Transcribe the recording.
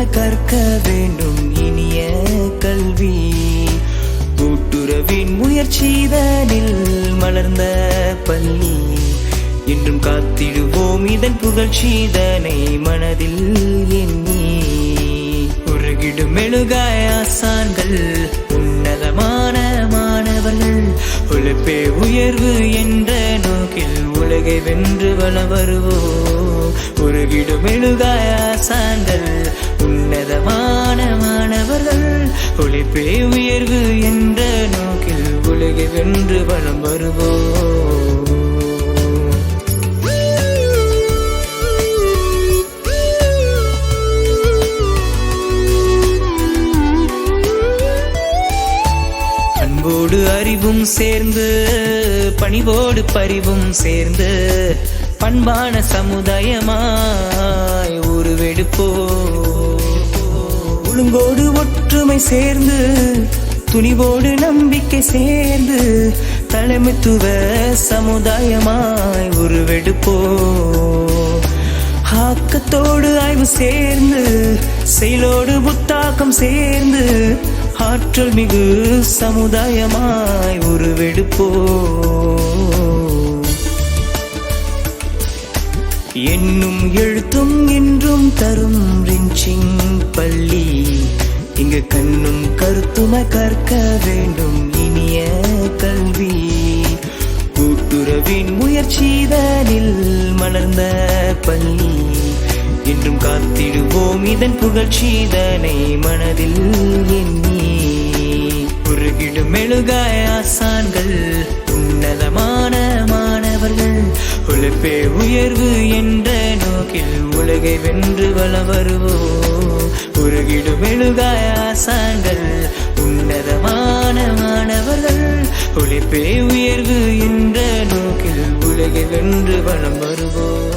கருத்துமாய் கற்க வேண்டும் இனிய கல்வி. கூட்டுறவின் முயற்சிதனில் மலர்ந்த பள்ளி, என்றும் காத்திடுவோம் இதன் புகழ்ச்சிதனை மனதில் எண்ணி. உருகிடும் மெழுகாய் ஆசான்கள், உன்னதமான மாணவர்கள், உழைப்பே உயர்வு என்ற நோக்கில் உலகை வென்று வலம் வருவோம். உருகிடும் மெழுகாய் ஆசான்கள், உன்னதமான மாணவர்கள், உழைப்பே உயர்வு என்ற நோக்கில் உலகை வென்று வலம் வருவோம். அன்போடு அறிவும் சேர்ந்து, பணிவோடு பரிவும் சேர்ந்து, பண்பான சமுதாயமாய் உருவெடுப்போ. ஒழுங்கோடு ஒற்றுமை சேர்ந்து, துணிவோடு நம்பிக்கை சேர்ந்து, தலைமைத்துவ சமுதாயமாய் உருவெடுப்போ. ஆக்கத்தோடு ஆய்வு சேர்ந்து, செயலோடு புத்தாக்கம் சேர்ந்து, ஆற்றல் மிகு சமுதாயமாய் உருவெடுப்போ. என்னும் எழுத்தும் இன்றும் தரும் ரின்ச்சிங் பள்ளி, இங்கு கண்ணும் கருத்துமாய் கற்க வேண்டும் இனிய கல்வி. கூட்டுறவின் முயற்சிதனில் மலர்ந்த பள்ளி, என்றும் காத்திடுவோம் இதன் புகழ்ச்சிதனை மனதில் எண்ணி. உருகிடும் மெழுகாய் ஆசான்கள், உன்னதமான மாணவர்கள், உழைப்பே உயர்வு என்ற நோக்கில் உலகை வென்று வலம் வருவோம். உருகிடும் மெழுகாய் ஆசான்கள், உன்னதமான மாணவர்கள், உழைப்பே உயர்வு என்ற நோக்கில் உலகை வென்று வலம் வருவோம்.